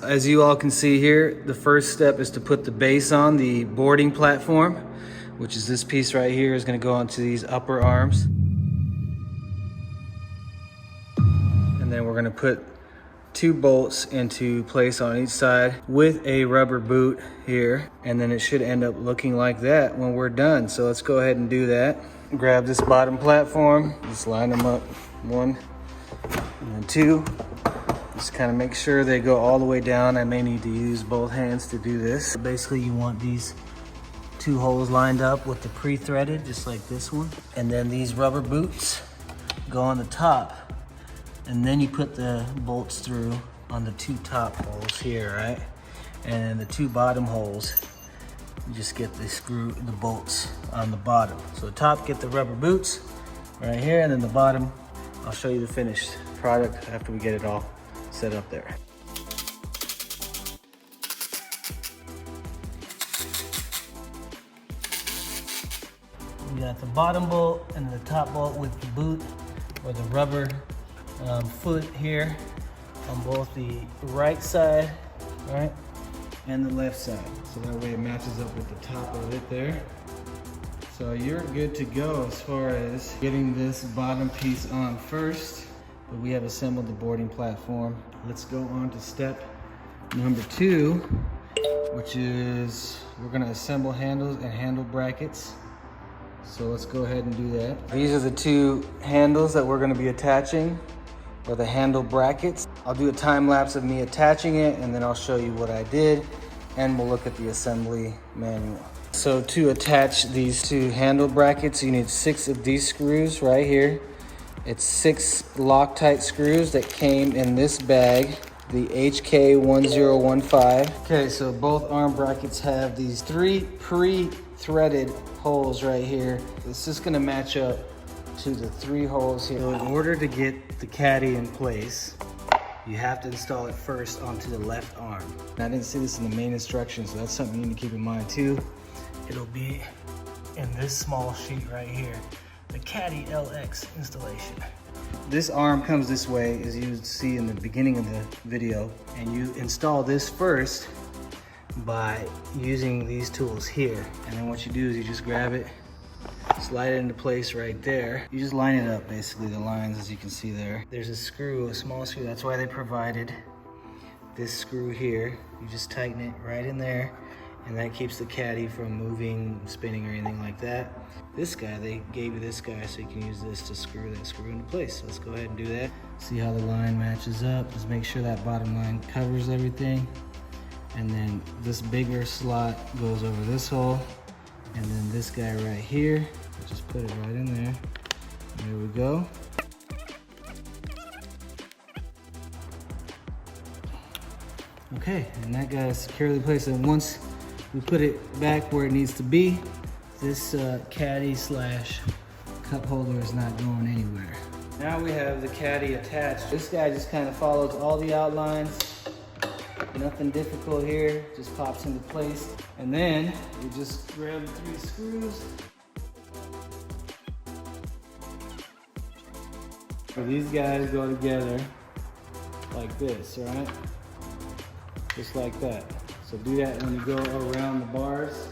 As you all can see here, the first step is to put the base on the boarding platform, which is this piece right here is going to go onto these upper arms. And then we're going to put 2 bolts into place on each side with a rubber boot here, and then it should end up looking like that when we're done. So let's go ahead and do that. Grab this bottom platform, just line them up, 1 and then 2. Just kind of make sure they go all the way down. I may need to use both hands to do this. Basically, you want these 2 holes lined up with the pre-threaded, just like this one. And then these rubber boots go on the top. And then you put the bolts through on the 2 top holes here, right? And then the 2 bottom holes, you just get the bolts on the bottom. So the top, get the rubber boots right here, and then the bottom, I'll show you the finished product after we get it all set up there. We got the bottom bolt and the top bolt with the boot or the rubber foot here on both the right side, right, and the left side. So that way it matches up with the top of it there. So you're good to go as far as getting this bottom piece on first, but we have assembled the boarding platform. Let's go on to step number 2, which is we're gonna assemble handles and handle brackets. So let's go ahead and do that. These are the 2 handles that we're gonna be attaching, or the handle brackets. I'll do a time lapse of me attaching it, and then I'll show you what I did, and we'll look at the assembly manual. So to attach these 2 handle brackets, you need 6 of these screws right here. It's 6 Loctite screws that came in this bag, the HK1015. Okay, so both arm brackets have these 3 pre-threaded holes right here. It's just gonna match up to the 3 holes here. So in order to get the caddy in place, you have to install it first onto the left arm. And I didn't see this in the main instructions, so that's something you need to keep in mind too. It'll be in this small sheet right here, the caddy LX installation. This arm comes this way, as you see in the beginning of the video, and you install this first by using these tools here. And then what you do is you just grab it, slide it into place right there. You just line it up, basically, the lines, as you can see there. There's a screw, a small screw. That's why they provided this screw here. You just tighten it right in there, and that keeps the caddy from moving, spinning, or anything like that. This guy, they gave you this guy, so you can use this to screw that screw into place. So let's go ahead and do that. See how the line matches up. Just make sure that bottom line covers everything. And then this bigger slot goes over this hole. And then this guy right here, just put it right in there. There we go. Okay, and that guy's securely placed. And once we put it back where it needs to be, this caddy slash cup holder is not going anywhere. Now we have the caddy attached. This guy just kind of follows all the outlines. Nothing difficult here, just pops into place. And then you just grab 3 screws. So these guys go together like this, right? Just like that. So do that when you go around the bars.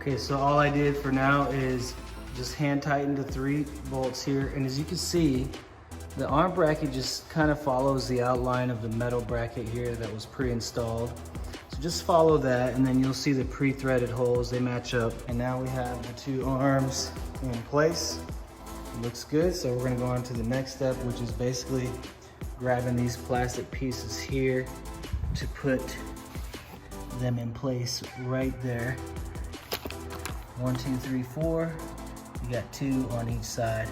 Okay, so all I did for now is just hand tighten the 3 bolts here. And as you can see, the arm bracket just kind of follows the outline of the metal bracket here that was pre-installed. So just follow that, and then you'll see the pre-threaded holes, they match up. And now we have the 2 arms in place. It looks good, so we're gonna go on to the next step, which is basically grabbing these plastic pieces here to put them in place right there. 1, 2, 3, 4. You got 2 on each side.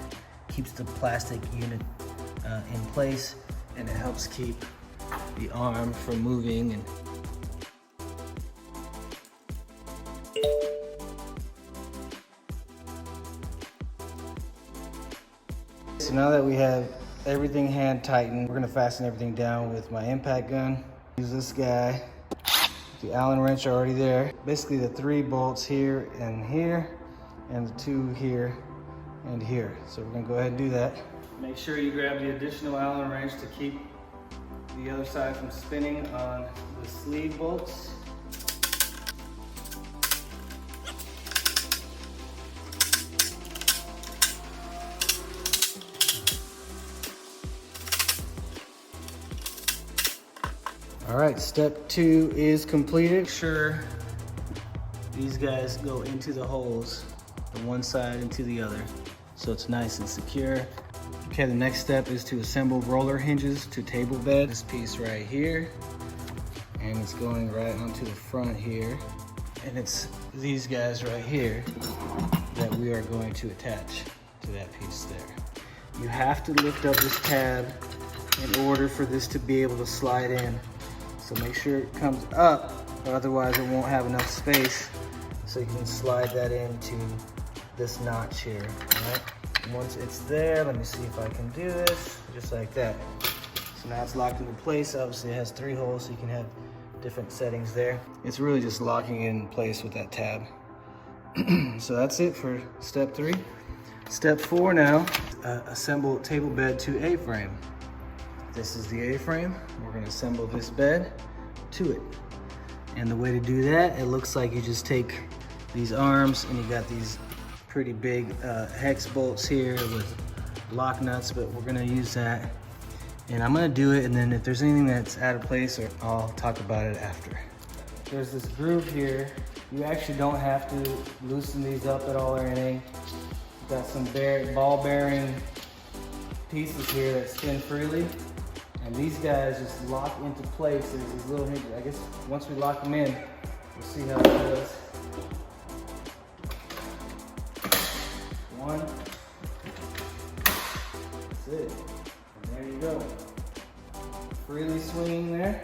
Keeps the plastic unit in place, and it helps keep the arm from moving. And So now that we have everything hand tightened, we're gonna fasten everything down with my impact gun. Use this guy. The Allen wrench already there. Basically the 3 bolts here, and the 2 here and here. So we're gonna go ahead and do that. Make sure you grab the additional Allen wrench to keep the other side from spinning on the sleeve bolts. All right, step 2 is completed. Make sure these guys go into the holes from one side into the other, so it's nice and secure. Okay, the next step is to assemble roller hinges to table bed. This piece right here, and it's going right onto the front here. And it's these guys right here that we are going to attach to that piece there. You have to lift up this tab in order for this to be able to slide in. So make sure it comes up, or otherwise it won't have enough space. So you can slide that into this notch here, all right? Once it's there, let me see if I can do this, just like that. So now it's locked into place. Obviously it has 3 holes, so you can have different settings there. It's really just locking in place with that tab. So that's it for step 3. Step 4 now, assemble table bed to A-frame. This is the A-frame. We're gonna assemble this bed to it. And the way to do that, it looks like you just take these arms and you got these pretty big hex bolts here with lock nuts, but we're gonna use that. And I'm gonna do it, and then if there's anything that's out of place, or I'll talk about it after. There's this groove here. You actually don't have to loosen these up at all or anything. You've got some ball bearing pieces here that spin freely. And these guys just lock into place. There's these little hinges. I guess once we lock them in, we'll see how it goes. 1. That's it. And there you go. Freely swinging there.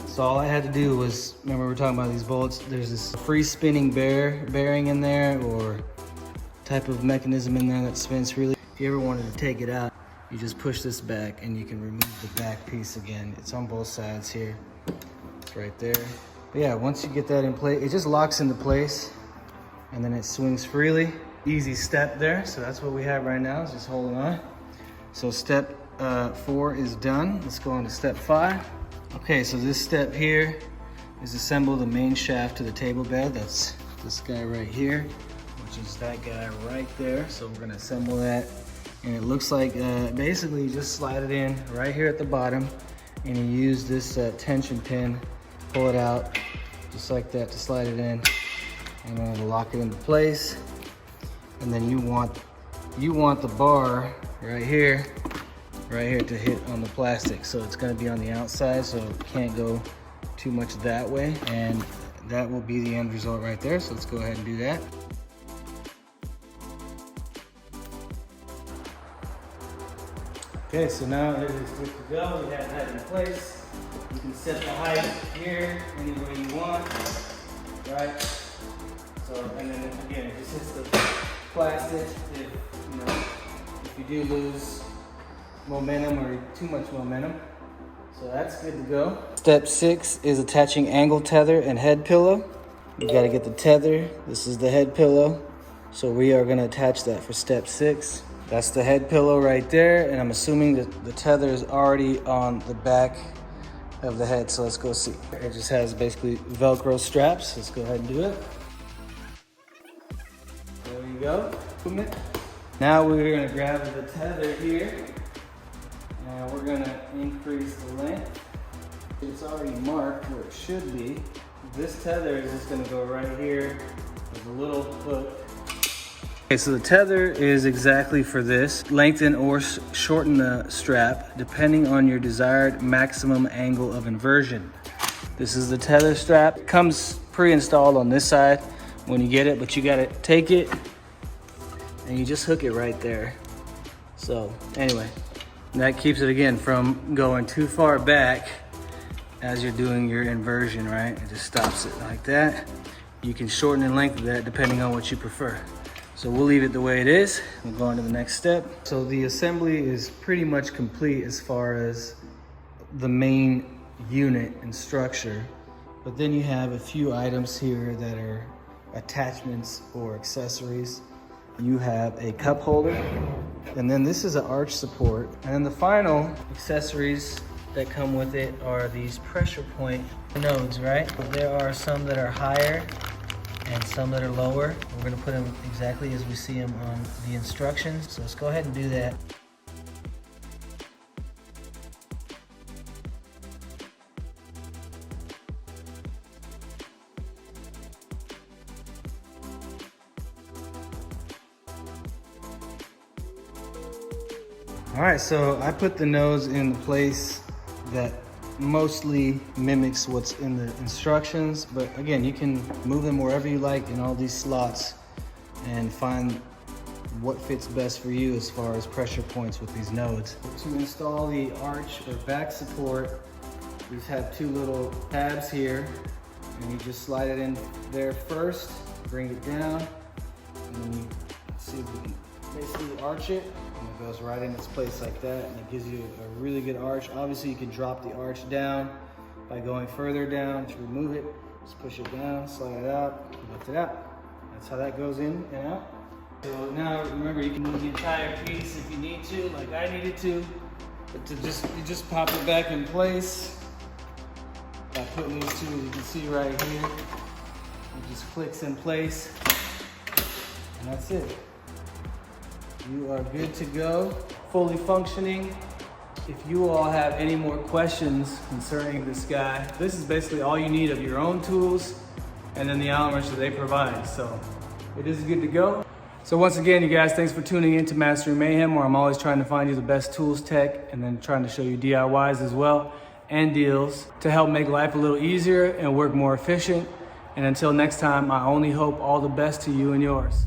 So all I had to do was, remember we were talking about these bolts, there's this free spinning bearing in there, or type of mechanism in there that spins freely. If you ever wanted to take it out, you just push this back and you can remove the back piece again. It's on both sides here. It's right there. But yeah, once you get that in place, it just locks into place and then it swings freely. Easy step there. So that's what we have right now, is just holding on. So step 4 is done. Let's go on to step 5. Okay, so this step here is assemble the main shaft to the table bed. That's this guy right here, which is that guy right there. So we're gonna assemble that. And it looks like basically you just slide it in right here at the bottom, and you use this tension pin, pull it out just like that to slide it in, and then it'll lock it into place. And then you want the bar right here to hit on the plastic. So it's gonna be on the outside, so it can't go too much that way. And that will be the end result right there. So let's go ahead and do that. Okay, so now it is good to go. We have that in place. You can set the height here any way you want, right? So, and then again, it just hits the plastic. If you do lose momentum or too much momentum. So that's good to go. Step 6 is attaching angle tether and head pillow. You gotta get the tether. This is the head pillow. So we are gonna attach that for step 6. That's the head pillow right there, and I'm assuming that the tether is already on the back of the head, so let's go see. It just has basically Velcro straps. Let's go ahead and do it. There you go. Now we're gonna grab the tether here, and we're gonna increase the length. It's already marked where it should be. This tether is just gonna go right here with a little hook. Okay, so the tether is exactly for this. Lengthen or shorten the strap depending on your desired maximum angle of inversion. This is the tether strap. It comes pre-installed on this side when you get it, but you gotta take it and you just hook it right there. So anyway, that keeps it again from going too far back as you're doing your inversion, right? It just stops it like that. You can shorten and lengthen that depending on what you prefer. So we'll leave it the way it is. We'll go on to the next step. So the assembly is pretty much complete as far as the main unit and structure. But then you have a few items here that are attachments or accessories. You have a cup holder, and then this is an arch support. And then the final accessories that come with it are these pressure point nodes, right? There are some that are higher and some that are lower. We're gonna put them exactly as we see them on the instructions. So let's go ahead and do that. All right, so I put the nodes in the place that mostly mimics what's in the instructions, but again, you can move them wherever you like in all these slots and find what fits best for you as far as pressure points with these nodes. To install the arch or back support, we just have two little tabs here, and you just slide it in there first, bring it down, and then you see if we can basically arch it, and it goes right in its place like that, and it gives you a really good arch. Obviously, you can drop the arch down by going further down to remove it. Just push it down, slide it out, lift it out. That's how that goes in and out. So now remember, you can move the entire piece if you need to, like I needed to. But you just pop it back in place by putting these two, as you can see right here. It just clicks in place, and that's it. You are good to go, fully functioning. If you all have any more questions concerning this guy, this is basically all you need of your own tools and then the Allen wrench that they provide. So it is good to go. So once again, you guys, thanks for tuning in to Mastering Mayhem, where I'm always trying to find you the best tools, tech, and then trying to show you DIYs as well and deals to help make life a little easier and work more efficient. And until next time, I only hope all the best to you and yours.